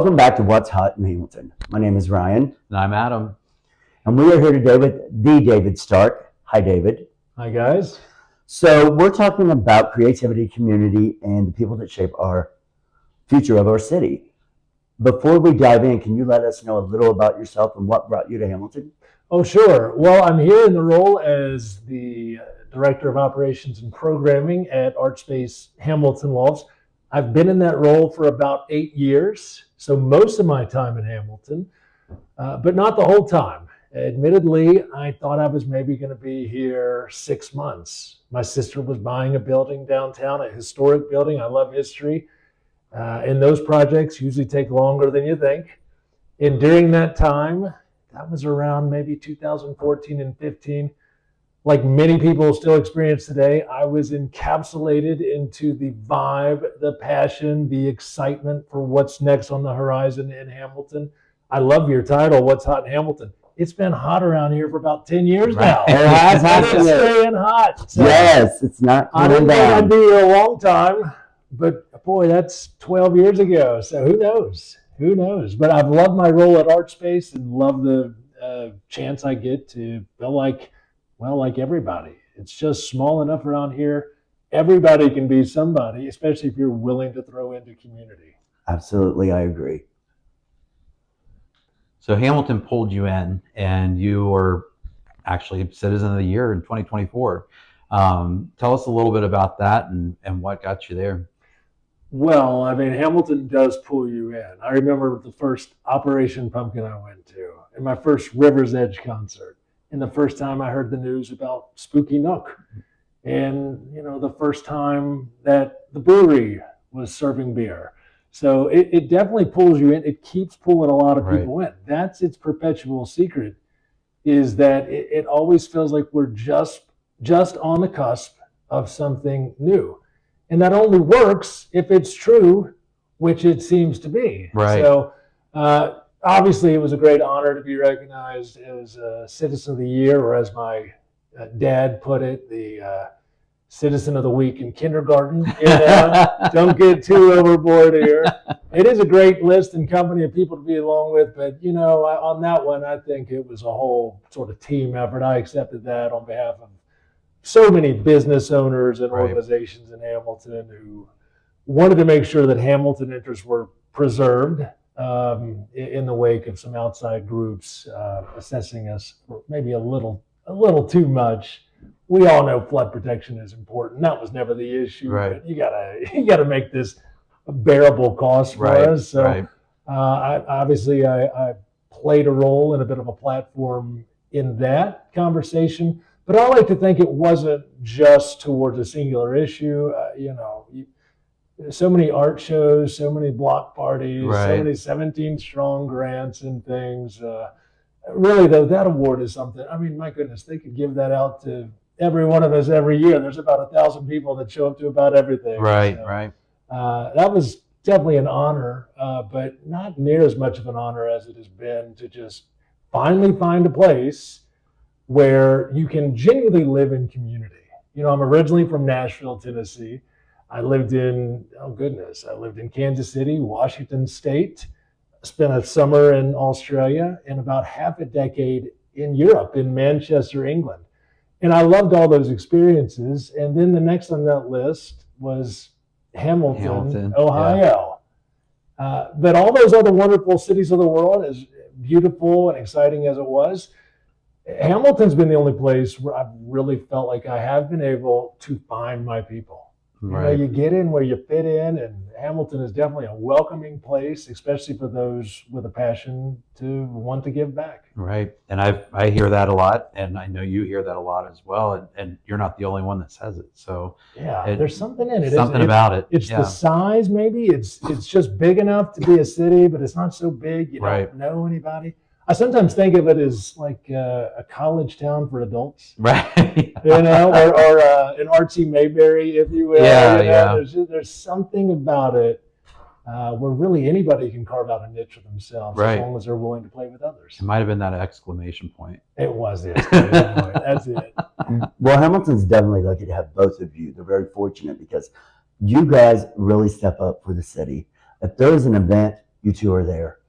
Welcome back to What's Hot in Hamilton. My name is Ryan. And I'm Adam. And we are here today with the David Stark. Hi, David. Hi, guys. So we're talking about creativity, community, and the people that shape our future of our city. Before we dive in, can you let us know a little about yourself and what brought you to Hamilton? Oh, sure. Well, I'm here in the role as the Director of Operations and Programming at Artspace Hamilton Lofts. I've been in that role for about 8 years, so most of my time in Hamilton, but not the whole time. Admittedly, I thought I was maybe going to be here 6 months. My sister was buying a building downtown, a historic building. I love history, and those projects usually take longer than you think. And during that time, that was around maybe 2014 and 15. Like many people still experience today, I was encapsulated into the vibe, the passion, the excitement for what's next on the horizon in Hamilton. I love your title, What's Hot in Hamilton. It's been hot around here for about 10 years now. It has, It's staying hot. So yes, it's not I didn't coming think I'd down. be here a long time, but boy, that's 12 years ago. So who knows? Who knows? But I've loved my role at Artspace and love the chance I get to feel like, well, like everybody. It's just small enough around here. Everybody can be somebody, especially if you're willing to throw into community. Absolutely, I agree. So Hamilton pulled you in, and you were actually Citizen of the Year in 2024. Tell us a little bit about that and what got you there. Well, I mean, Hamilton does pull you in. I remember the first Operation Pumpkin I went to, and my first River's Edge concert, and the first time I heard the news about Spooky Nook, and the first time that the brewery was serving beer. So it definitely pulls you in. It keeps pulling a lot of people in. That's its perpetual secret, is that it always feels like we're just on the cusp of something new. And that only works if it's true, which it seems to be. Right. So obviously, it was a great honor to be recognized as a Citizen of the Year, or as my dad put it, the Citizen of the Week in kindergarten. Don't get too overboard here. It is a great list and company of people to be along with, but on that one, I think it was a whole sort of team effort. I accepted that on behalf of so many business owners and organizations in Hamilton who wanted to make sure that Hamilton interests were preserved in the wake of some outside groups assessing us for maybe a little too much. We all know flood protection is important. That was never the issue. Right. But you gotta make this a bearable cost for us. So I played a role in a bit of a platform in that conversation. But I like to think it wasn't just towards a singular issue. So many art shows, so many block parties, so many 17 strong grants and things. Really, though, that award is something. I mean, my goodness, they could give that out to every one of us every year. There's about 1,000 people that show up to about everything. Right. That was definitely an honor, but not near as much of an honor as it has been to just finally find a place where you can genuinely live in community. I'm originally from Nashville, Tennessee. I lived in Kansas City, Washington State, spent a summer in Australia, and about half a decade in Europe, in Manchester, England. And I loved all those experiences. And then the next on that list was Hamilton, Ohio. Yeah. But all those other wonderful cities of the world, as beautiful and exciting as it was, Hamilton's been the only place where I've really felt like I have been able to find my people. You get in where you fit in, and Hamilton is definitely a welcoming place, especially for those with a passion to want to give back. Right. And I hear that a lot, and I know you hear that a lot as well, and you're not the only one that says it. So there's something in it. Something about it. It's the size, maybe. It's just big enough to be a city, but it's not so big you don't know anybody. I sometimes think of it as like a college town for adults, right? Or an artsy Mayberry, if you will. There's something about it where really anybody can carve out a niche for themselves, as long as they're willing to play with others. It might have been that exclamation point. It was the exclamation point. That's it. Well, Hamilton's definitely lucky to have both of you. They're very fortunate because you guys really step up for the city. If there's an event you two are there,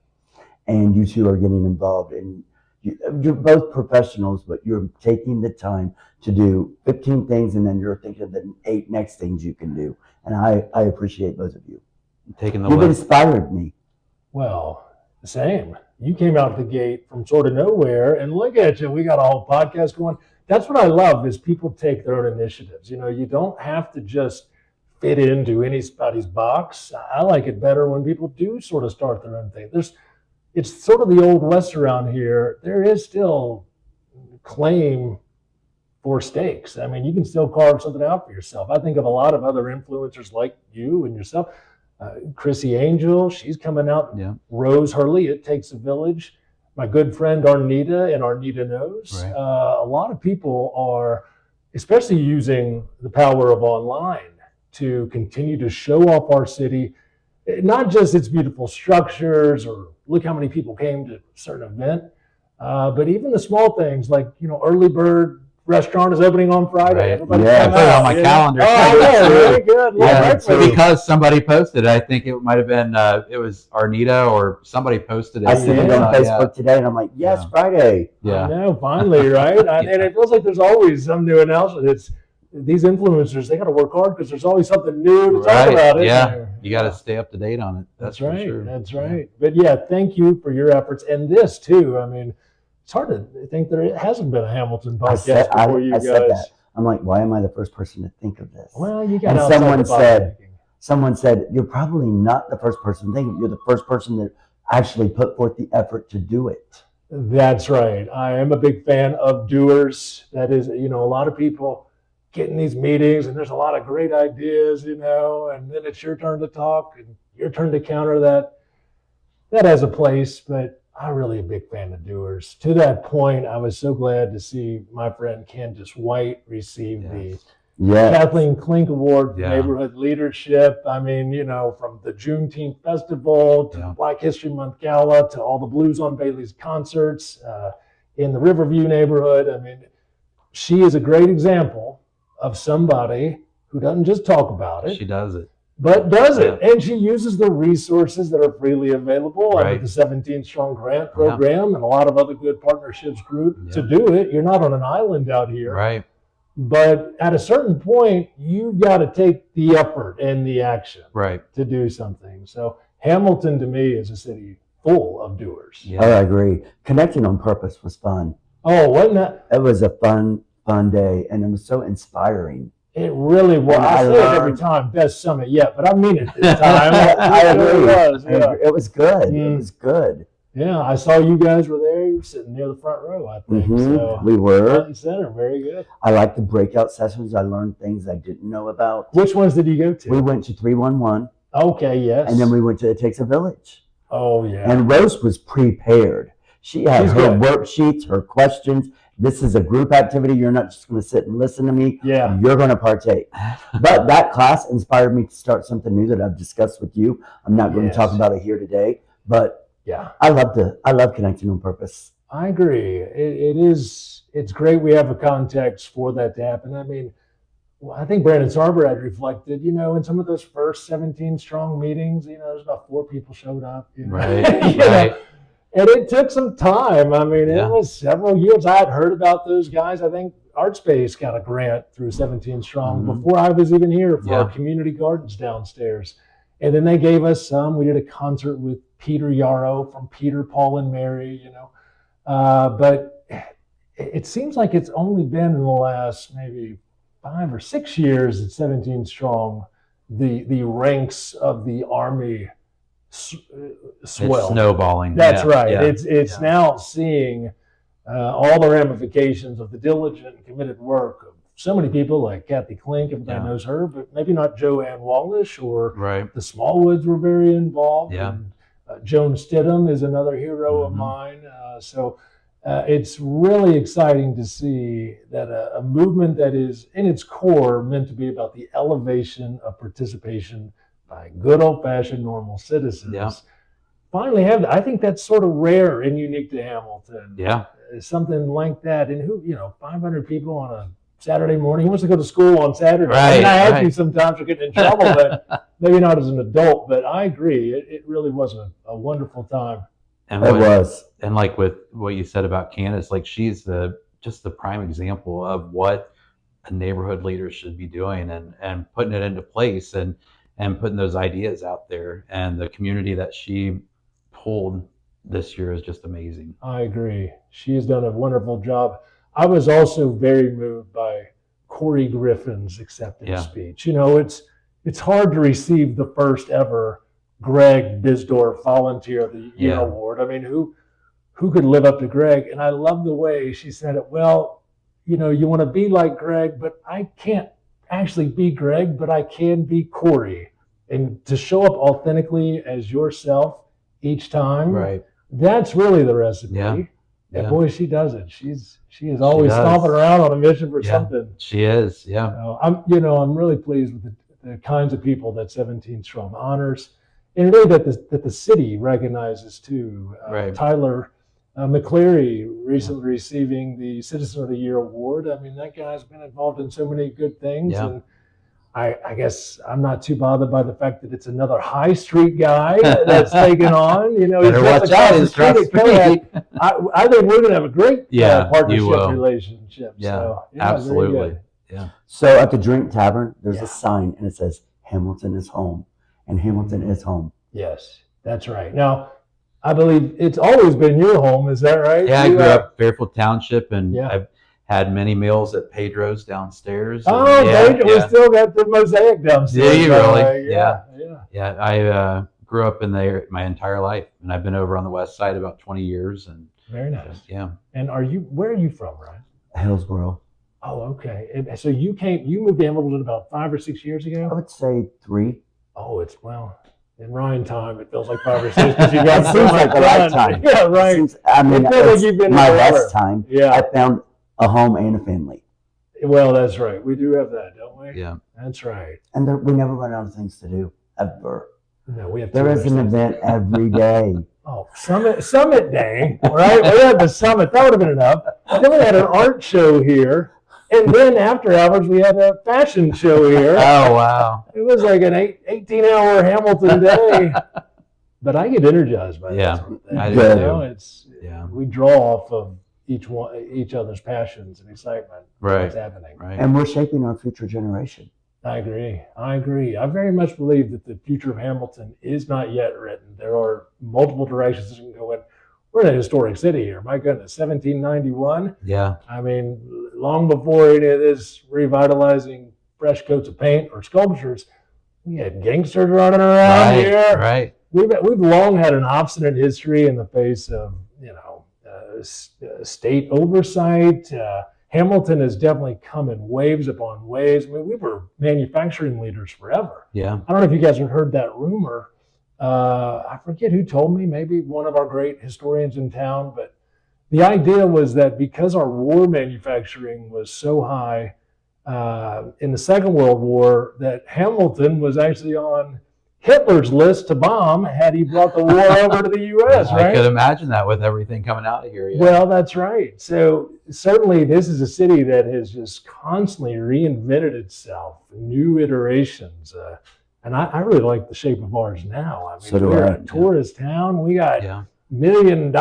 and you two are getting involved. And you're both professionals, but you're taking the time to do 15 things, and then you're thinking of the 8 next things you can do. And I appreciate both of you. Taking the You've list. inspired me. Well, same. You came out the gate from sort of nowhere, and look at you. We got a whole podcast going. That's what I love is people take their own initiatives. You don't have to just fit into anybody's box. I like it better when people do sort of start their own thing. It's sort of the old West around here. There is still claim for stakes. I mean, you can still carve something out for yourself. I think of a lot of other influencers like you and yourself. Chrissy Angel, she's coming out. Yeah. Rose Hurley, It Takes a Village. My good friend Arnita and Arnita Knows. Right. A lot of people are, especially using the power of online to continue to show off our city, not just its beautiful structures or look how many people came to a certain event, but even the small things like, early bird restaurant is opening on Friday. Right. Everybody Yeah. come I put it out, on my calendar. Oh, yeah, very good. Yeah, Right for you. because somebody posted. I think it might have been it was Arnita or somebody posted it. I see it Yeah. on Facebook today, and I'm like, yes, Yeah. Friday. I Yeah. know, finally, right? And it feels like there's always some new announcement. It's these influencers, they got to work hard because there's always something new to talk Right. about. Isn't Yeah. there? You got to stay up to date on it. That's for right. sure. That's right. But yeah, thank you for your efforts and this too. I mean, it's hard to think there hasn't been a Hamilton podcast before you guys. said that. I'm like, why am I the first person to think of this? Well, you got And outside someone the box said- thinking. Someone said, you're probably not the first person thinking. You're the first person that actually put forth the effort to do it. That's right. I am a big fan of doers. That is, a lot of people get in these meetings and there's a lot of great ideas, and then it's your turn to talk and your turn to counter that. That has a place, but I'm really a big fan of doers. To that point, I was so glad to see my friend Candace White receive the Yeah. Kathleen Klink Award for Yeah. Neighborhood Leadership. I mean, from the Juneteenth Festival to the Black History Month Gala to all the Blues on Bailey's concerts in the Riverview neighborhood. I mean, she is a great example of somebody who doesn't just talk about it, She does it. but does it. And she uses the resources that are freely available under Right. the 17 Strong Grant Program and a lot of other good partnerships group to do it. You're not on an island out here. Right. But at a certain point, you've got to take the effort and the action Right. to do something. So Hamilton, to me, is a city full of doers. Yeah. Oh, I agree. Connecting on purpose was fun. Oh, wasn't that? It was a fun day, and it was so inspiring. It really was. And I I say it every learned- time, best summit yet, but I mean it this time. I It really agree. was, yeah. It was good. Mm. It was good. Yeah, I saw you guys were there. You were sitting near the front row, I think. Mhm. So We were. front and center, very good. I liked the breakout sessions. I learned things I didn't know about. Which ones did you go to? We went to 311, Okay, yes. and then we went to It Takes a Village. Oh, yeah. And Rose was prepared. She had She's her good. worksheets, her questions. This is a group activity. You're not just going to sit and listen to me. Yeah. You're going to partake. But that class inspired me to start something new that I've discussed with you. I'm not going Yes. to talk about it here today, but Yeah. I love connecting on purpose. I agree. It's great we have a context for that to happen. I mean, well, I think Brandon Sarber had reflected, in some of those first 17 strong meetings, there's about 4 people showed up. Right. You know? Right. And it took some time. I mean, Yeah. it was several years. I had heard about those guys. I think Artspace got a grant through 17 Strong Mhm. before I was even here for our Yeah. community gardens downstairs. And then they gave us some. We did a concert with Peter Yarrow from Peter, Paul, and Mary, But it seems like it's only been in the last maybe 5 or 6 years at 17 Strong, the ranks of the Army swell. It's snowballing. That's Yeah. right. Yeah. It's now seeing all the ramifications of the diligent and committed work of so many people like Kathy Klink, everybody Yeah. knows her, but maybe not Joanne Wallish, or Right. the Smallwoods were very involved. Yeah. And, Joan Stidham is another hero of Mhm. mine. So it's really exciting to see that a movement that is in its core meant to be about the elevation of participation by good old-fashioned normal citizens. Yeah. Finally have that. I think that's sort of rare and unique to Hamilton. Yeah. Something like that. And 500 people on a Saturday morning. He wants to go to school on Saturday. I mean, Right, I actually right. sometimes are getting in trouble, but maybe not as an adult. But I agree. It really was a wonderful time. And It was. and like with what you said about Candace, like she's just the prime example of what a neighborhood leader should be doing, and putting it into place, and putting those ideas out there, and the community that she pulled this year is just amazing. I agree. She has done a wonderful job. I was also very moved by Corey Griffin's acceptance Yeah. speech. You know, it's hard to receive the first ever Greg Bisdorf Volunteer of the Year Yeah. award. I mean, who could live up to Greg? And I love the way she said it. Well, you know, you want to be like Greg, but I can't actually be Greg, but I can be Corey. And to show up authentically as yourself each time, Right. that's really the recipe. Yeah. And Yeah. boy, she does it. She is always does. stomping around on a mission for Yeah. something. She is. Yeah. I'm really pleased with the kinds of people that 17 Strong honors, and really that the city recognizes too. Right. Tyler McCleary recently receiving the Citizen of the Year award. I mean, that guy's been involved in so many good things. Yeah. And I guess I'm not too bothered by the fact that it's another high street guy that's taken on. You know, Better he's watch just out, across the it's cross street the at Coed. street. I think we're going to have a great Yeah, you partnership will. relationship. Yeah, So, absolutely. very good. Yeah. So at the Drink Tavern, there's Yeah. a sign and it says Hamilton is home, and Hamilton is home. Yes, that's right. Now, I believe it's always been your home. Is that right? Yeah, I You, grew up Fairfield Township, and Yeah. I've had many meals at Pedro's downstairs. Oh, and baby, we still got the mosaic downstairs. Do you by the really? way. Yeah. Yeah. Yeah, I grew up in there my entire life, and I've been over on the west side about 20 years, and Very nice. yeah. And where are you from, Ryan? Hillsboro. Oh, okay. And so you moved to Hamilton about 5 or 6 years I ago? would say 3. Oh, in Ryan time, it feels like 5 or 6 because you got It so seems much like a done. lifetime. Yeah, right. I mean, It feels like it's you've been my there forever. best time. Yeah. I found a home and a family, Well, that's right. We do have that, don't we? Yeah. That's right. and we never run out of things to do ever. No, we have There too is much an stuff. event every day. Oh, Summit Day, right? We had the Summit. That would have been enough. Then we had an art show here. And then after hours, we had a fashion show here. Oh, wow. It was like an 18-hour Hamilton day. But I get energized by Yeah, that sort of thing. I do You too. know, Yeah. we draw off of each other's passions and excitement. Right. What's happening. Right. And we're shaping our future generation. I agree. I very much believe that the future of Hamilton is not yet written. There are multiple directions it can go in. We're in a historic city here. My goodness, 1791. Yeah. I mean, long before any of this revitalizing fresh coats of paint or sculptures, we had gangsters running around Right. here. Right. We've long had an obstinate history in the face of state oversight. Hamilton has definitely come in waves upon waves. I mean, we were manufacturing leaders forever. Yeah. I don't know if you guys have heard that rumor. I forget who told me, maybe one of our great historians in town, but the idea was that because our war manufacturing was so high in the Second World War, that Hamilton was actually on Hitler's list to bomb had he brought the war over to the U.S., I right? could imagine that with everything coming out of here. Yeah. Well, that's right. So certainly this is a city that has just constantly reinvented itself, new iterations. And I really like the shape of ours now. I mean, So do we're I. a tourist town. We got Yeah. $1 million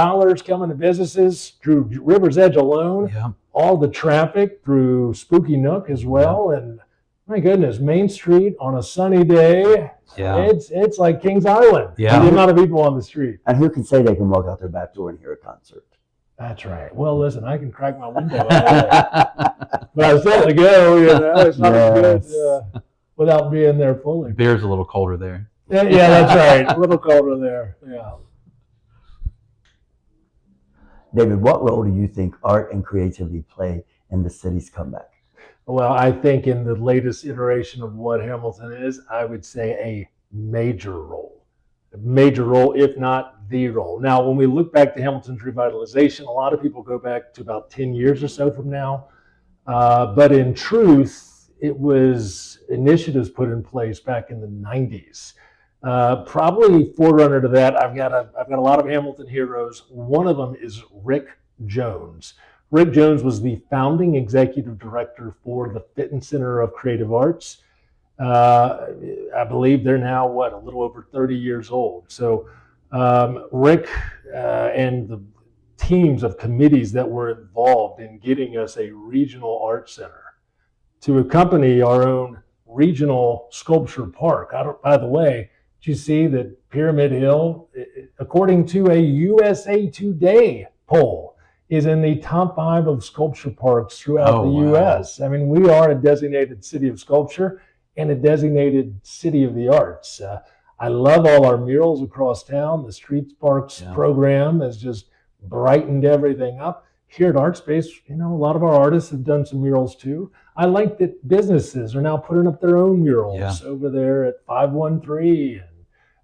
coming to businesses through River's Edge alone. Yeah. All the traffic through Spooky Nook as well. And my goodness, Main Street on a sunny day, Yeah. it's like Kings Island. Yeah. The amount of people on the street. And who can say they can walk out their back door and hear a concert? That's right. Well, listen, I can crack my window out, but I still have to go. You know, it's not Yes. good without being there fully. Beer's a little colder there. Yeah, that's right. A little colder there. Yeah. David, what role do you think art and creativity play in the city's comeback? Well, I think in the latest iteration of what Hamilton is, I would say a major role, if not the role. Now, when we look back to Hamilton's revitalization, a lot of people go back to about 10 years or so from now. But in truth, it was initiatives put in place back in the 90s. Probably forerunner to that, I've got a lot of Hamilton heroes. One of them is Rick Jones. Rick Jones was the founding executive director for the Fitton Center of Creative Arts. I believe they're now, a little over 30 years old. So Rick and the teams of committees that were involved in getting us a regional art center to accompany our own regional sculpture park. By the way, did you see that Pyramid Hill, according to a USA Today poll, is in the top 5 of sculpture parks throughout the U.S. I mean, we are a designated city of sculpture and a designated city of the arts. I love all our murals across town. The Streets Parks program has just brightened everything up. Here at Artspace, a lot of our artists have done some murals too. I like that businesses are now putting up their own murals over there at 513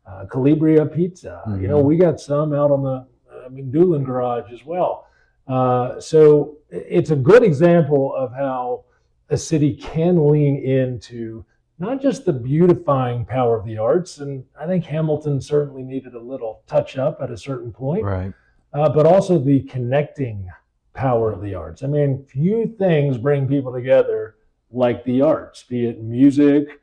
and Calibria Pizza. Mm-hmm. We got some out on the Doolin Garage as well. So it's a good example of how a city can lean into not just the beautifying power of the arts, and I think Hamilton certainly needed a little touch up at a certain point, right? But also the connecting power of the arts. I mean, few things bring people together like the arts, be it music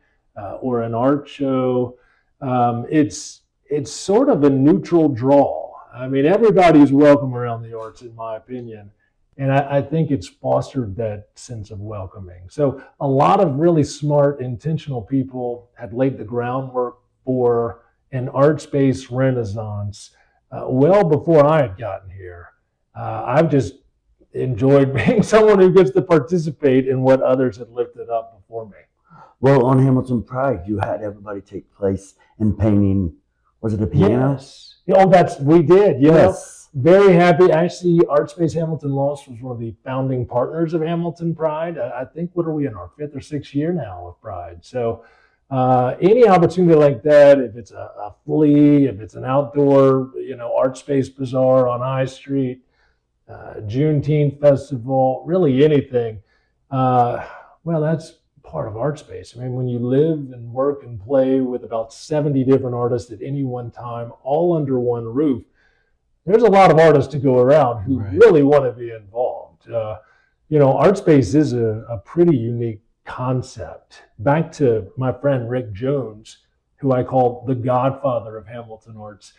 or an art show. It's sort of a neutral draw. I mean, everybody's welcome around the arts, in my opinion. And I think it's fostered that sense of welcoming. So a lot of really smart, intentional people had laid the groundwork for an arts-based renaissance well before I had gotten here. I've just enjoyed being someone who gets to participate in what others had lifted up before me. Well, on Hamilton Pride, you had everybody take place in painting. Was it a piano? Yes. We did. Yes. Very happy. Actually, Artspace Hamilton Lost was one of the founding partners of Hamilton Pride. I think, what are we in our 5th or 6th year now of Pride? So any opportunity like that, if it's a flea, if it's an outdoor, Artspace Bazaar on High Street, Juneteenth Festival, really anything, that's part of Artspace. I mean, when you live and work and play with about 70 different artists at any one time, all under one roof, there's a lot of artists to go around who really want to be involved. Artspace is a pretty unique concept. Back to my friend Rick Jones, who I call the godfather of Hamilton Arts.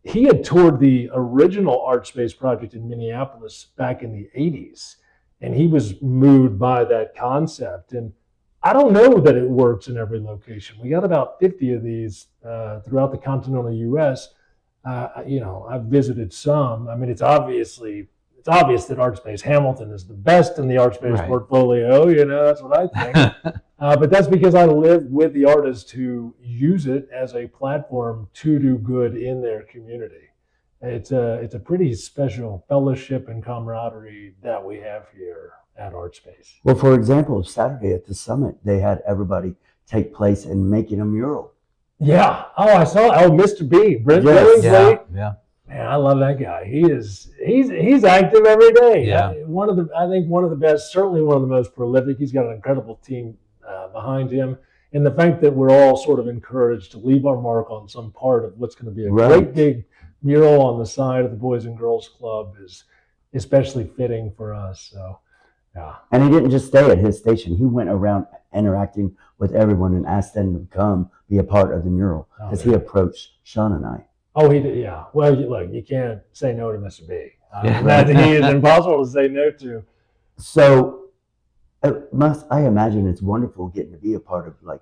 He had toured the original Artspace project in Minneapolis back in the 80s, and he was moved by that concept. And I don't know that it works in every location. We got about 50 of these throughout the continental U.S. I've visited some. I mean, it's obvious that Artspace Hamilton is the best in the Artspace portfolio. That's what I think. But that's because I live with the artists who use it as a platform to do good in their community. It's a pretty special fellowship and camaraderie that we have here at Artspace. Well, for example, Saturday at the summit, they had everybody take place in making a mural. Yeah. Oh, I saw. Oh, Mr. B, Brent Billingsley. Yeah. Man, I love that guy. He's active every day. Yeah. I think one of the best, certainly one of the most prolific. He's got an incredible team behind him, and the fact that we're all sort of encouraged to leave our mark on some part of what's going to be a great big mural on the side of the Boys and Girls Club is especially fitting for us. So, yeah. And he didn't just stay at his station. He went around interacting with everyone and asked them to come be a part of the mural as he approached Sean and I. Oh, he did, yeah. Well, look, you can't say no to Mr. B. That he is impossible to say no to. So, I imagine it's wonderful getting to be a part of like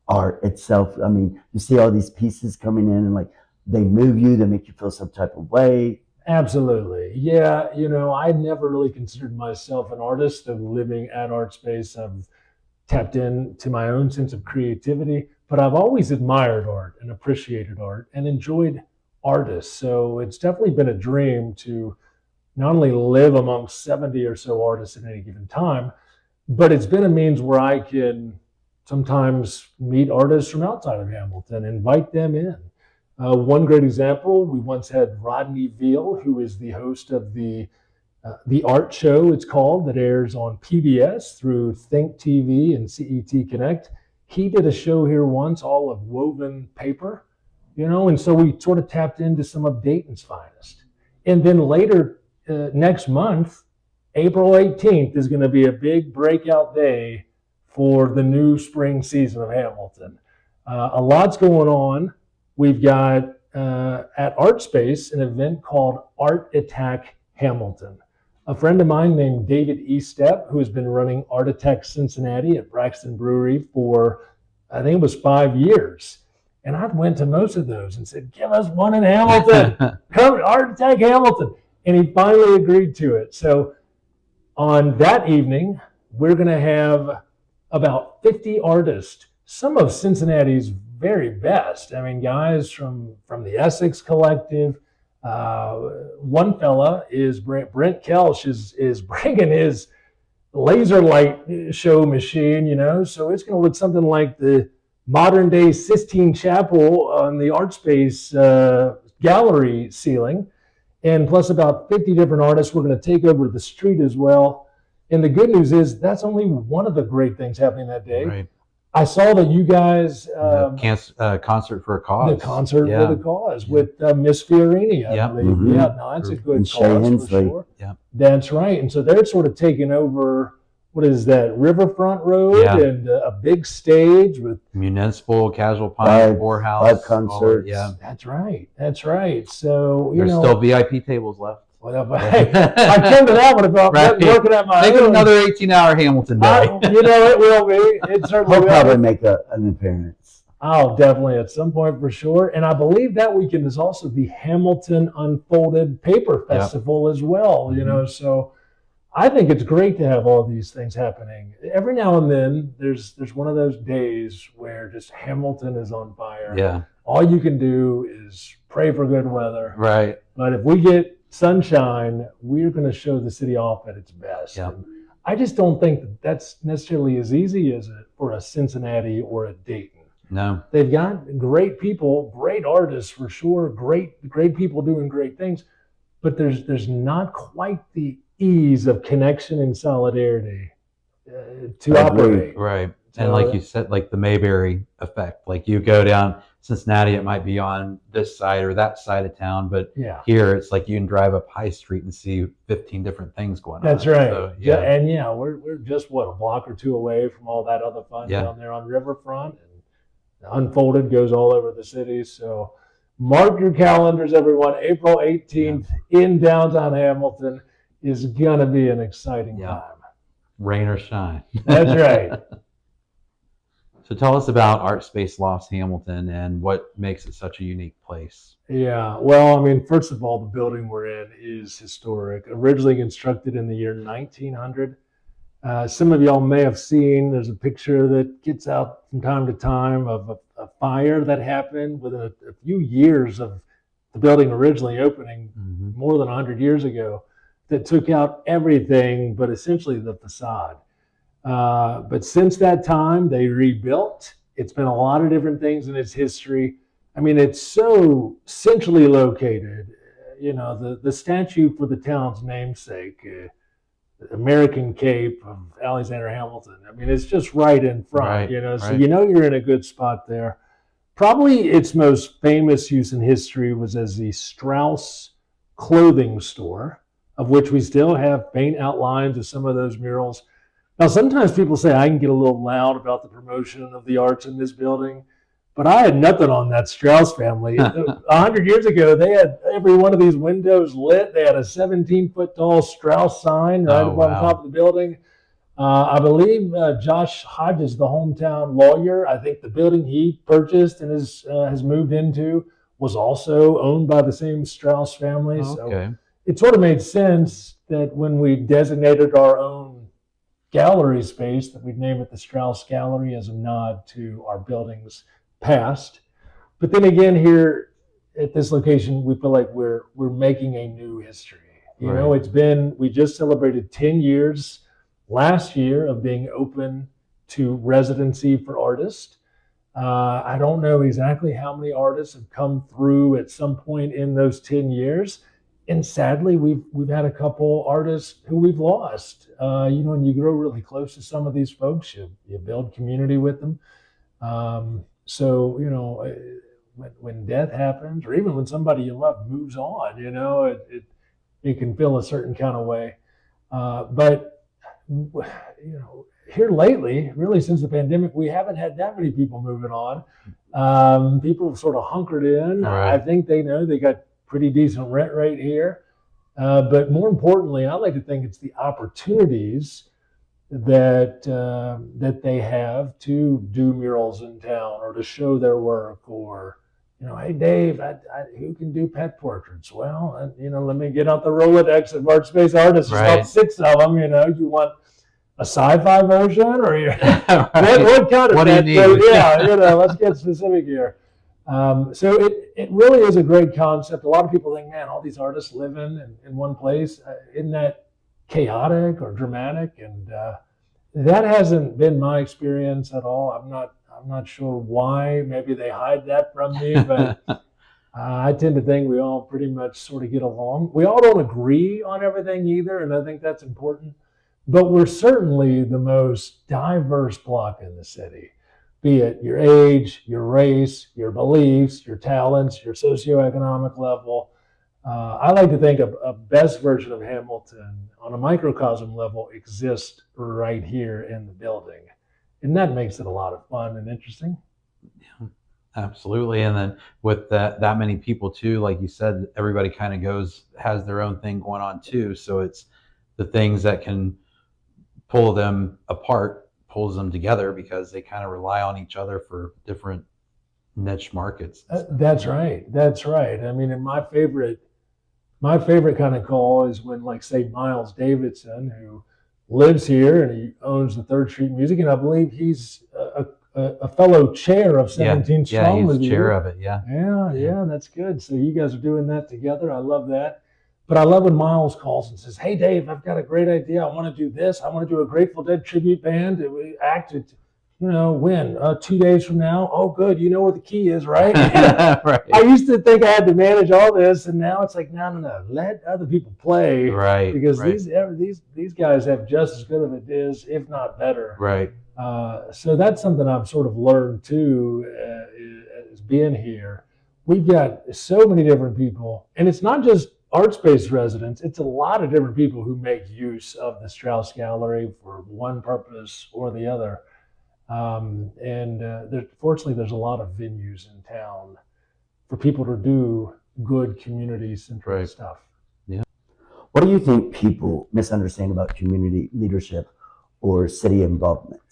art itself. I mean, you see all these pieces coming in and like they move you, they make you feel some type of way. Absolutely. Yeah, I never really considered myself an artist. Of living at Artspace, I've tapped into my own sense of creativity, but I've always admired art and appreciated art and enjoyed artists. So it's definitely been a dream to not only live amongst 70 or so artists at any given time, but it's been a means where I can sometimes meet artists from outside of Hamilton, invite them in. One great example, we once had Rodney Veal, who is the host of the art show, it's called, that airs on PBS through Think TV and CET Connect. He did a show here once, all of woven paper, and so we sort of tapped into some of Dayton's finest. And then later next month, April 18th is going to be a big breakout day for the new spring season of Hamilton. A lot's going on. We've got at Artspace an event called Art Attack Hamilton. A friend of mine named David Estep, who has been running Art Attack Cincinnati at Braxton Brewery for, I think it was 5 years. And I went to most of those and said, give us one in Hamilton. Come, Art Attack Hamilton. And he finally agreed to it. So on that evening, we're going to have about 50 artists, some of Cincinnati's very best. I mean, guys from the Essex Collective. One fella is Brent Kelch is bringing his laser light show machine, you know, so it's going to look something like the modern day Sistine Chapel on the Artspace gallery ceiling. And plus about 50 different artists. We're going to take over the street as well. And the good news is that's only one of the great things happening that day. Right. I saw that you guys concert for a cause. The concert for the cause with Miss Fiorini, I believe. Mm-hmm. Yeah, no, that's a good and cause Shay for Hensley. sure. Yeah, that's right. And so they're sort of taking over. What is that? Riverfront Road and a big stage with Municipal, Casual Pine, Poorhouse, 5 concerts. Yeah, that's right. That's right. So there's still VIP tables left. Well, I came to that one about working at my Make it own. another 18-hour Hamilton day. You know, it will be. It certainly He'll will. probably make an appearance. Oh, definitely at some point for sure. And I believe that weekend is also the Hamilton Unfolded Paper Festival as well. You know, so I think it's great to have all these things happening. Every now and then, there's one of those days where just Hamilton is on fire. Yeah. All you can do is pray for good weather. Right. But if we get sunshine, we're going to show the city off at its best. Yeah. And I just don't think that's necessarily as easy as it for a Cincinnati or a Dayton. No. They've got great people, great artists for sure, great people doing great things, but there's not quite the ease of connection and solidarity to operate. Right. And like you said, like the Mayberry effect, like you go down Cincinnati, it might be on this side or that side of town, but here it's like you can drive up High Street and see 15 different things going on. That's right. So, And we're just a block or two away from all that other fun down there on Riverfront, and Unfolded goes all over the city. So mark your calendars, everyone. April 18th in downtown Hamilton is gonna be an exciting time. Rain or shine. That's right. So tell us about Artspace Lofts Hamilton and what makes it such a unique place. Yeah, well, I mean, first of all, the building we're in is historic. Originally constructed in the year 1900. Some of y'all may have seen, there's a picture that gets out from time to time of a fire that happened within a few years of the building originally opening more than 100 years ago that took out everything but essentially the facade. But since that time, they rebuilt. It's been a lot of different things in its history. I mean, it's so centrally located. You know, the statue for the town's namesake, the American Cape of Alexander Hamilton. I mean, it's just right in front, so you know you're in a good spot there. Probably its most famous use in history was as the Strauss clothing store, of which we still have faint outlines of some of those murals. Now, sometimes people say I can get a little loud about the promotion of the arts in this building, but I had nothing on that Strauss family. 100 years ago, they had every one of these windows lit. They had a 17-foot tall Strauss sign right above top of the building. I believe Josh Hodges, the hometown lawyer, I think the building he purchased and has moved into was also owned by the same Strauss family. Okay. So it sort of made sense that when we designated our own gallery space, that we'd name it the Strauss Gallery as a nod to our building's past. But then again, here at this location, we feel like we're making a new history. You know, we just celebrated 10 years last year of being open to residency for artists. I don't know exactly how many artists have come through at some point in those 10 years. And sadly, we've had a couple artists who we've lost. And you grow really close to some of these folks, you build community with them. So, when death happens, or even when somebody you love moves on, it can feel a certain kind of way. But here lately, really since the pandemic, we haven't had that many people moving on. People have sort of hunkered in. Right. I think they know they got pretty decent rent rate here. But more importantly, I like to think it's the opportunities that they have to do murals in town or to show their work, or hey Dave, who can do pet portraits? Well, let me get out the Rolodex of Artspace artists. There's Right. about 6 of them. You want a sci-fi version, or Right. what kind of What do you pet? need? Yeah, let's get specific here. So it really is a great concept. A lot of people think, man, all these artists live in one place. Isn't that chaotic or dramatic? And that hasn't been my experience at all. I'm not sure why. Maybe they hide that from me, but I tend to think we all pretty much sort of get along. We all don't agree on everything either, and I think that's important. But we're certainly the most diverse block in the city, be it your age, your race, your beliefs, your talents, your socioeconomic level. I like to think a best version of Hamilton on a microcosm level exists right here in the building. And that makes it a lot of fun and interesting. Absolutely. And then with that many people too, like you said, everybody kind of has their own thing going on too. So it's the things that can pull them apart, pulls them together, because they kind of rely on each other for different niche markets. That's right. That's right. I mean, and my favorite kind of call is when, like, say, Miles Davidson, who lives here and he owns the Third Street Music, and I believe he's a fellow chair of 17 Strong. Yeah, with he's you. chair of it. Yeah. Yeah, that's good. So you guys are doing that together. I love that. But I love when Miles calls and says, "Hey, Dave, I've got a great idea. I want to do this. I want to do a Grateful Dead tribute band. We act it, when? 2 days from now? Oh, good. You know where the key is, right?" Right. I used to think I had to manage all this, and now it's like, no. Let other people play. Right. Because right. these guys have just as good of ideas, if not better. Right. So that's something I've sort of learned too, as being here. We've got so many different people, and it's not just Artspace residents. It's a lot of different people who make use of the Strauss Gallery for one purpose or the other. Fortunately, there's a lot of venues in town for people to do good community-centric stuff. Yeah. What do you think people misunderstand about community leadership or city involvement?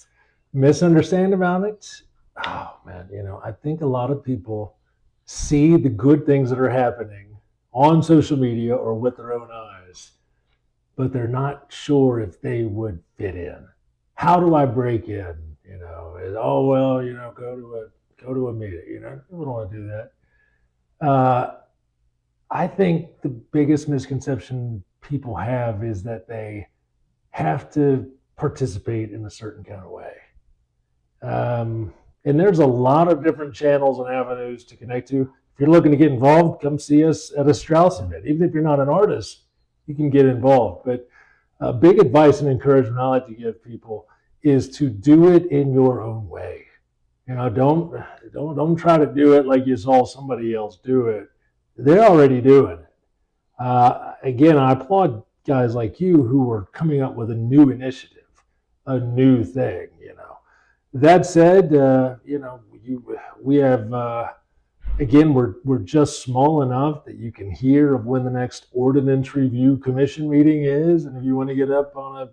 Misunderstand about it? Oh man, I think a lot of people see the good things that are happening on social media or with their own eyes, but they're not sure if they would fit in. How do I break in? Go to a meeting. People don't want to do that. I think the biggest misconception people have is that they have to participate in a certain kind of way. And there's a lot of different channels and avenues to connect to. If you're looking to get involved, come see us at a Strauss event. Even if you're not an artist, you can get involved. But big advice and encouragement I like to give people is to do it in your own way. Don't try to do it like you saw somebody else do it. They're already doing it. Again, I applaud guys like you who are coming up with a new initiative, a new thing. That said, we have. Again, we're just small enough that you can hear of when the next Ordinance Review Commission meeting is. And if you want to get up on a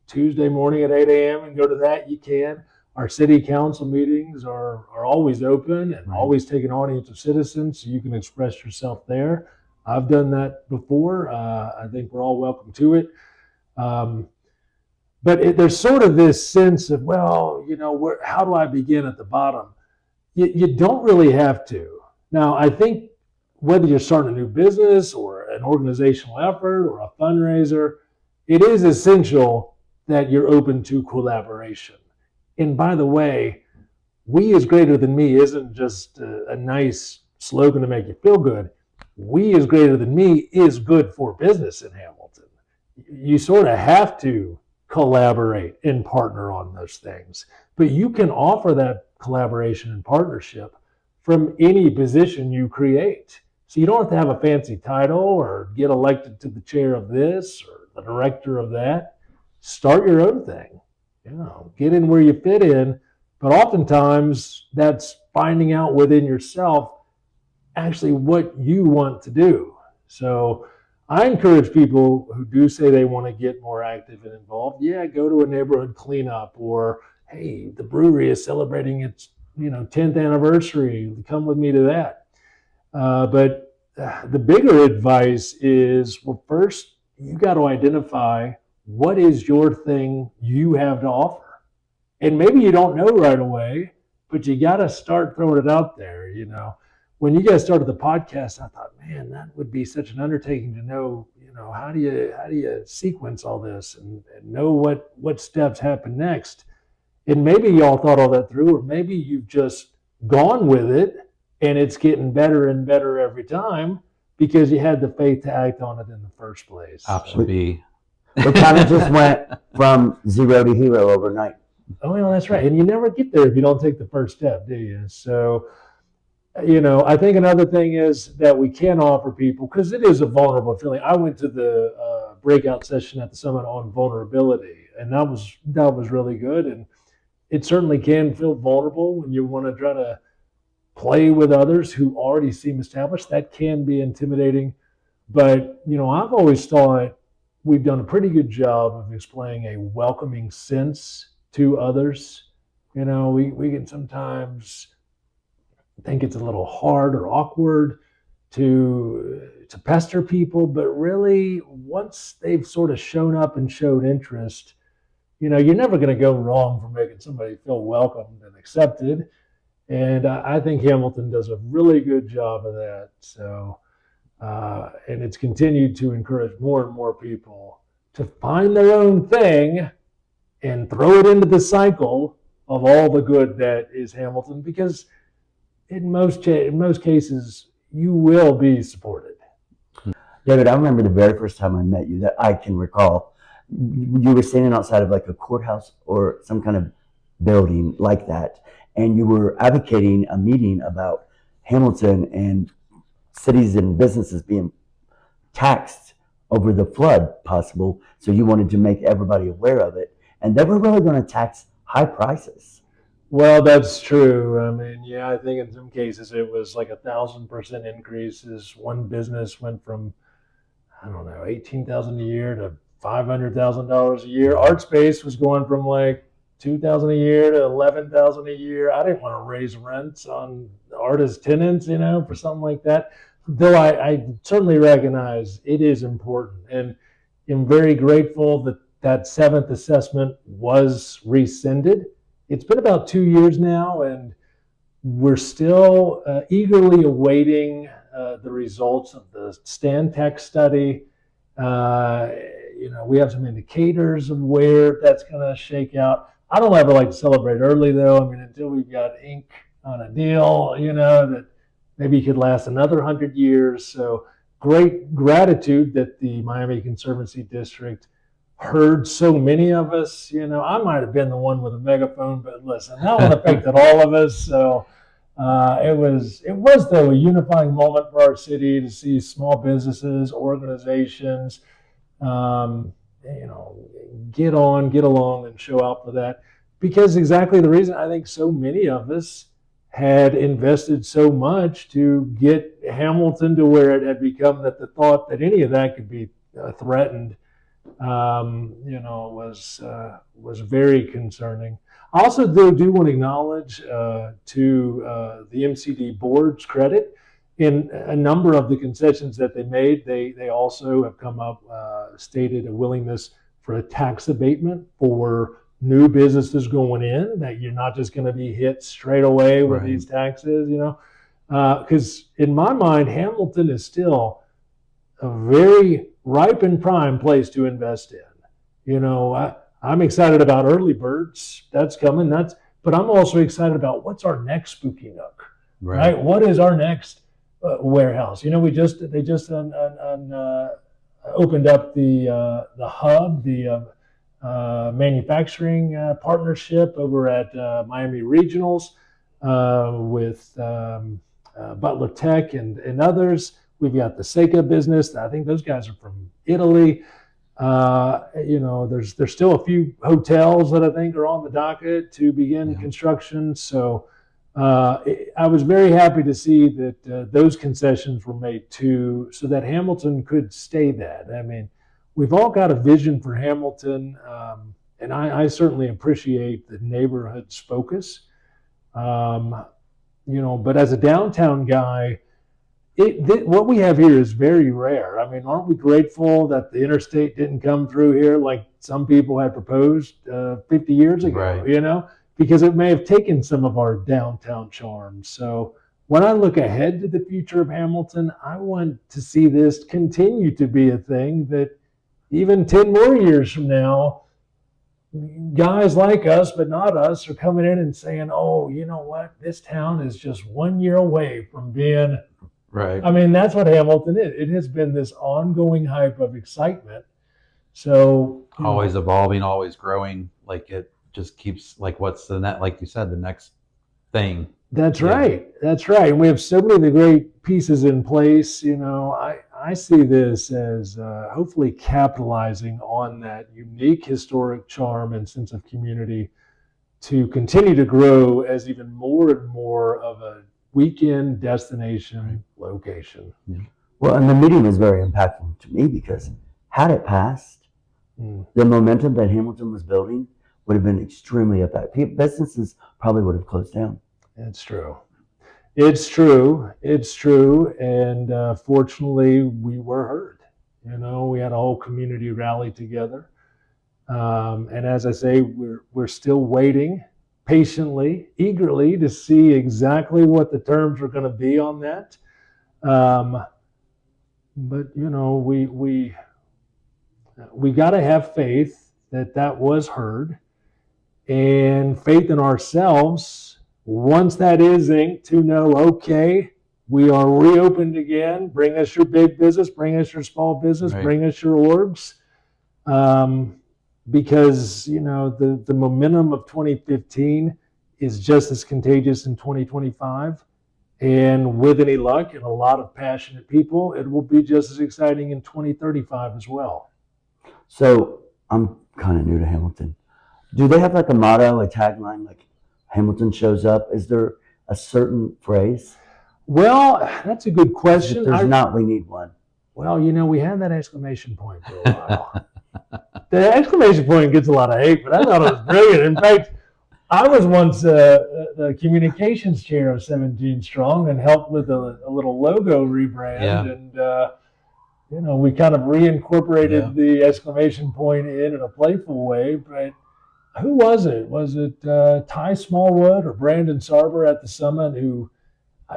Tuesday morning at 8 a.m. and go to that, you can. Our city council meetings are always open and always take an audience of citizens, so you can express yourself there. I've done that before. I think we're all welcome to it. But there's sort of this sense of, how do I begin at the bottom? You don't really have to. Now, I think whether you're starting a new business or an organizational effort or a fundraiser, it is essential that you're open to collaboration. And by the way, "we is greater than me" isn't just a nice slogan to make you feel good. "We is greater than me" is good for business in Hamilton. You sort of have to collaborate and partner on those things. But you can offer that collaboration and partnership from any position you create. So you don't have to have a fancy title or get elected to the chair of this or the director of that. Start your own thing. Get in where you fit in. But oftentimes that's finding out within yourself actually what you want to do. So I encourage people who do say they want to get more active and involved. Yeah, go to a neighborhood cleanup, or hey, the brewery is celebrating its 10th anniversary. Come with me to that. But the bigger advice is, well, first you got to identify what is your thing you have to offer. And maybe you don't know right away, but you got to start throwing it out there. When you guys started the podcast, I thought, man, that would be such an undertaking to know, how do you sequence all this and know what steps happen next. And maybe y'all thought all that through, or maybe you've just gone with it and it's getting better and better every time because you had the faith to act on it in the first place. Option B. We kind of just went from 0 to hero overnight. Oh, well, that's right. And you never get there if you don't take the first step, do you? So, I think another thing is that we can offer people, because it is a vulnerable feeling. I went to the breakout session at the summit on vulnerability, and that was really good. And it certainly can feel vulnerable when you want to try to play with others who already seem established. That can be intimidating. But, I've always thought we've done a pretty good job of displaying a welcoming sense to others. We can sometimes think it's a little hard or awkward to pester people, but really once they've sort of shown up and showed interest, you're never going to go wrong for making somebody feel welcomed and accepted. And I think Hamilton does a really good job of that. So, and it's continued to encourage more and more people to find their own thing and throw it into the cycle of all the good that is Hamilton, because in most cases, you will be supported. David, I remember the very first time I met you that I can recall. You were standing outside of like a courthouse or some kind of building like that, and you were advocating a meeting about Hamilton and cities and businesses being taxed over the flood possible. So you wanted to make everybody aware of it, and they were really going to tax high prices. Well, that's true. I mean, yeah, I think in some cases it was like 1,000% increases. One business went from, I don't know, $18,000 a year to $500,000 a year. Artspace was going from like $2,000 a year to $11,000 a year. I didn't want to raise rents on artist tenants, for something like that. Though I certainly recognize it is important, and am very grateful that seventh assessment was rescinded. It's been about 2 years now, and we're still eagerly awaiting the results of the Stantec study. We have some indicators of where that's going to shake out. I don't ever like to celebrate early, though. I mean, until we've got ink on a deal, that maybe could last another 100 years. So great gratitude that the Miami Conservancy District heard so many of us. I might have been the one with a megaphone, but listen, that one affected all of us. So it was though a unifying moment for our city to see small businesses, organizations, get along and show out for that, because exactly the reason I think so many of us had invested so much to get Hamilton to where it had become, that the thought that any of that could be threatened was very concerning. I also do want to acknowledge to the MCD board's credit, in a number of the concessions that they made, they also have come up, stated a willingness for a tax abatement for new businesses going in, that you're not just going to be hit straight away with these taxes, because in my mind, Hamilton is still a very ripe and prime place to invest in. I'm excited about early birds. That's coming. But I'm also excited about what's our next spooky nook, right? What is our next warehouse? They just opened up the hub, the manufacturing partnership over at Miami Regionals with Butler Tech and others. We've got the Seca business. I think those guys are from Italy. There's still a few hotels that I think are on the docket to begin Yeah. construction. So I was very happy to see that those concessions were made too, so that Hamilton could stay that. I mean, we've all got a vision for Hamilton, and I certainly appreciate the neighborhood's focus. But as a downtown guy, what we have here is very rare. I mean, aren't we grateful that the interstate didn't come through here like some people had proposed 50 years ago, Right. Because it may have taken some of our downtown charm. So when I look ahead to the future of Hamilton, I want to see this continue to be a thing that even 10 more years from now, guys like us, but not us, are coming in and saying, oh, you know what? This town is just 1 year away from being. Right. I mean, that's what Hamilton is. It has been this ongoing hype of excitement. So Always evolving, always growing. Like it just keeps like what's the net, like you said, the next thing. That's Yeah. right. That's right. And we have so many of the great pieces in place. I see this as hopefully capitalizing on that unique historic charm and sense of community to continue to grow as even more and more of a weekend destination location. Well, and the meeting was very impactful to me because had it passed, the momentum that Hamilton was building would have been extremely effective. Businesses probably would have closed down. It's true. It's true. It's true. And fortunately, we were heard. We had a whole community rally together. And as I say, we're still waiting patiently, eagerly to see exactly what the terms are going to be on that. But we got to have faith that was heard, and faith in ourselves. Once that is inked, to know, okay, we are reopened again. Bring us your big business, bring us your small business, Right. bring us your orgs. Because the momentum of 2015 is just as contagious in 2025, and with any luck and a lot of passionate people, it will be just as exciting in 2035 as well. So I'm kind of new to Hamilton. Do they have like a motto, a tagline, like Hamilton shows up? Is there a certain phrase? Well, that's a good If question. there's not, we need one. Well, we had that exclamation point for a while. The exclamation point gets a lot of hate, but I thought it was brilliant. In fact, I was once the communications chair of 17 Strong and helped with a little logo rebrand. Yeah. And, we kind of reincorporated the exclamation point in a playful way. But who was it? Was it Ty Smallwood or Brandon Sarber at the summit who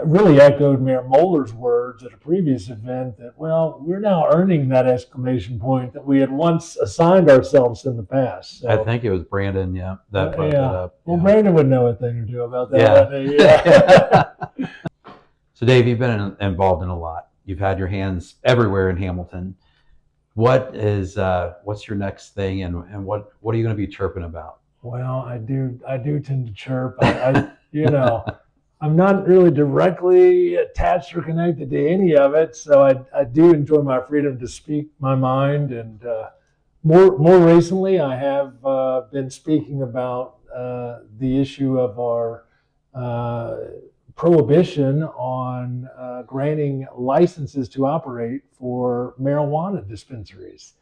really echoed Mayor Moeller's words at a previous event that, well, we're now earning that exclamation point that we had once assigned ourselves in the past. So, I think it was Brandon, that brought that up. Well, yeah. Brandon would know a thing or two about that. Yeah. So, Dave, you've been involved in a lot. You've had your hands everywhere in Hamilton. What's your next thing, and what are you going to be chirping about? Well, I do tend to chirp. I'm not really directly attached or connected to any of it, so I do enjoy my freedom to speak my mind. And more recently, I have been speaking about the issue of our prohibition on granting licenses to operate for marijuana dispensaries.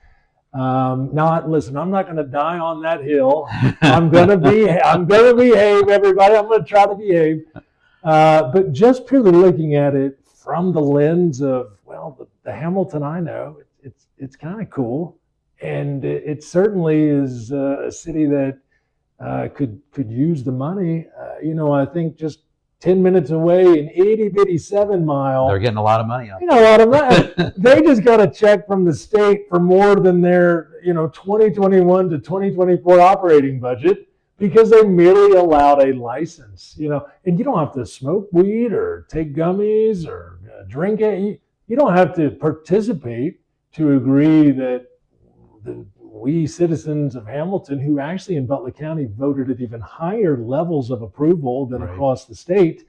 Now, listen, I'm not going to die on that hill. I'm going to behave, everybody. I'm going to try to behave. But just purely looking at it from the lens of, well, the Hamilton I know, it's kind of cool, and it certainly is a city that could use the money. I think just 10 minutes away in itty bitty 7 Mile, they're getting a lot of money out. A lot of money. They just got a check from the state for more than their 2021 to 2024 operating budget, because they merely allowed a license, and you don't have to smoke weed or take gummies or drink it. You don't have to participate to agree that we citizens of Hamilton, who actually in Butler County voted at even higher levels of approval than across the state,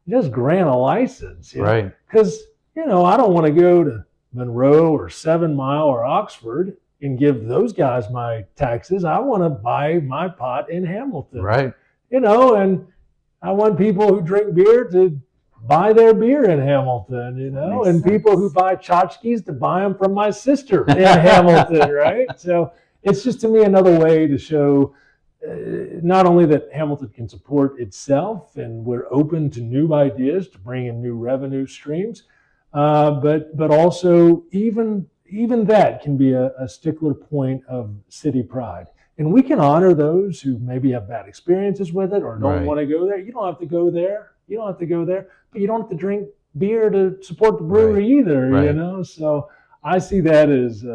just grant a license. Right. Because, I don't want to go to Monroe or 7 Mile or Oxford and give those guys my taxes. I want to buy my pot in Hamilton. Right. You know, and I want people who drink beer to buy their beer in Hamilton, you know, Makes and people who sense. buy tchotchkes to buy them from my sister in Hamilton, right? So it's just to me another way to show not only that Hamilton can support itself and we're open to new ideas to bring in new revenue streams, but also even that can be a stickler point of city pride. And we can honor those who maybe have bad experiences with it or don't Right. want to go there. You don't have to go there. You don't have to go there, but you don't have to drink beer to support the brewery either, you Right. know? So I see that as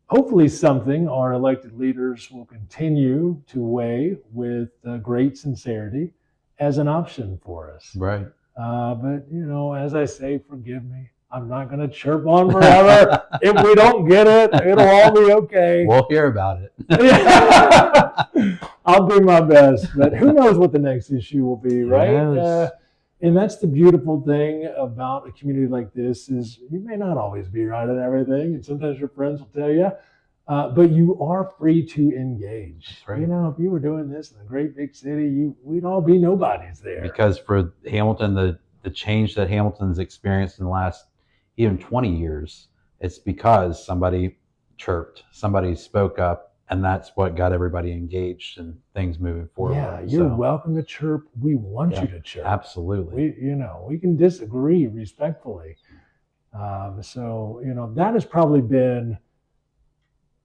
hopefully something our elected leaders will continue to weigh with great sincerity as an option for us. Right. But, you know, as I say, forgive me. I'm not going to chirp on forever. If we don't get it, it'll all be okay. We'll hear about it. I'll do my best, but who knows what the next issue will be, right? Yes. And that's the beautiful thing about a community like this is you may not always be right at everything, and sometimes your friends will tell you, but you are free to engage. That's right. You know, if you were doing this in a great big city, we'd all be nobodies there. Because for Hamilton, the change that Hamilton's experienced in the last even 20 years, it's because somebody chirped, somebody spoke up, and that's what got everybody engaged and things moving forward. Yeah, you're welcome to chirp. We want you to chirp. Absolutely. We can disagree respectfully. So, you know, that has probably been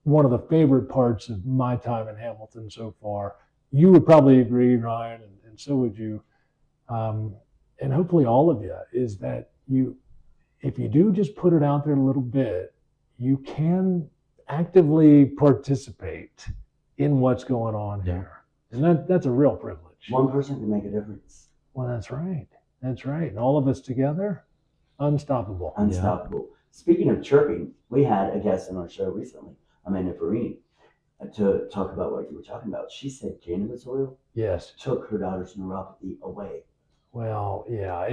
one of the favorite parts of my time in Hamilton so far. You would probably agree, Ryan, and so would you. And hopefully all of you, is that if you do just put it out there a little bit, you can actively participate in what's going on here. And that's a real privilege. One person can make a difference. Well, that's right. That's right. And all of us together, unstoppable. Unstoppable. Speaking of chirping, we had a guest on our show recently, Amanda Farini, to talk about what you were talking about. She said cannabis oil took her daughter's neuropathy away. Well, yeah,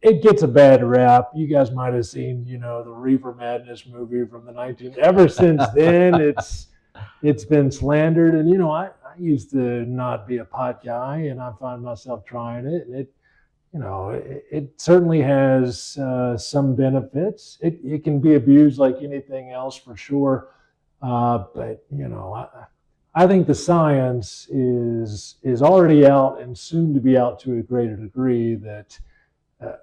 it gets a bad rap. You guys might have seen, you know, the Reefer Madness movie from the 19. Ever since then, it's been slandered. And you know, I used to not be a pot guy, and I find myself trying it. And it certainly has some benefits. It can be abused like anything else for sure. But you know, I think the science is already out and soon to be out to a greater degree that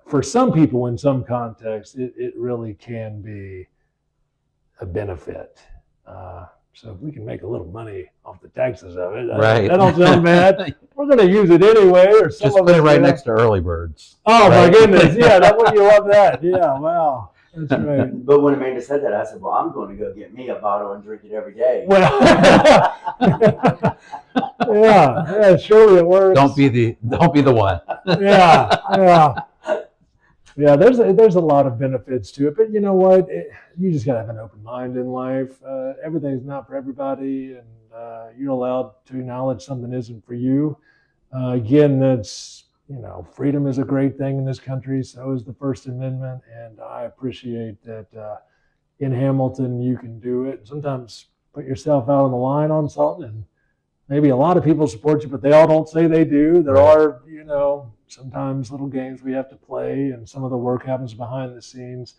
for some people in some contexts, it really can be a benefit. So if we can make a little money off the taxes of it, Right. that don't sound bad. We're going to use it anyway. Or some Just of put us it right do. next to early birds. Oh Right. my goodness! Yeah, wouldn't you love that? Yeah, wow, that's right. But when Amanda said that, I said, well, I'm going to go get me a bottle and drink it every day. Well, yeah, surely it works. Don't be the one. Yeah. There's a lot of benefits to it, but you know what? You just gotta have an open mind in life. Everything's not for everybody, and you're allowed to acknowledge something isn't for you. Again, that's, you know, freedom is a great thing in this country. So is the First Amendment, and I appreciate that in Hamilton you can do it. Sometimes put yourself out on the line on something, and maybe a lot of people support you, but they all don't say they do. There are, you know, sometimes little games we have to play, and some of the work happens behind the scenes.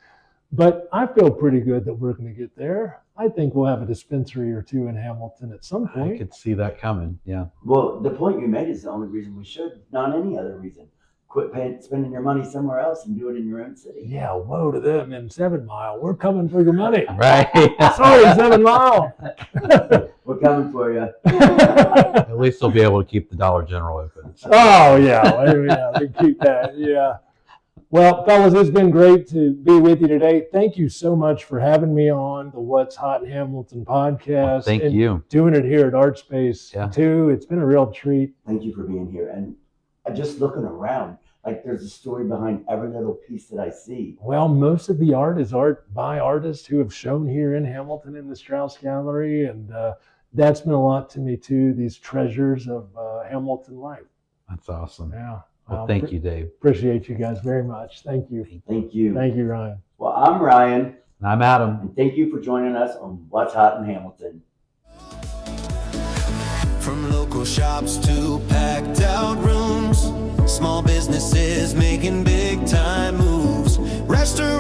But I feel pretty good that we're going to get there. I think we'll have a dispensary or two in Hamilton at some point. I could see that coming. Yeah. Well, the point you made is the only reason we should, not any other reason. Quit spending your money somewhere else and do it in your own city. Yeah, woe to them in 7 Mile. We're coming for your money. Right. Sorry, 7 Mile. We're coming for you. At least they'll be able to keep the Dollar General open. So. Oh, yeah, they keep that, yeah. Well, fellas, it's been great to be with you today. Thank you so much for having me on the What's Hot in Hamilton podcast. Thank and you. Doing it here at Artspace, too. It's been a real treat. Thank you for being here. And just looking around, like there's a story behind every little piece that I see. Well, most of the art is art by artists who have shown here in Hamilton in the Strauss Gallery, and that's been a lot to me, too, these treasures of Hamilton life. That's awesome. Yeah. Well, thank you, Dave. Appreciate you guys very much. Thank you. Thank you. Thank you, Ryan. Well, I'm Ryan. And I'm Adam. And thank you for joining us on What's Hot in Hamilton. From local shops to packed out rooms, small businesses making big time moves. Restaurants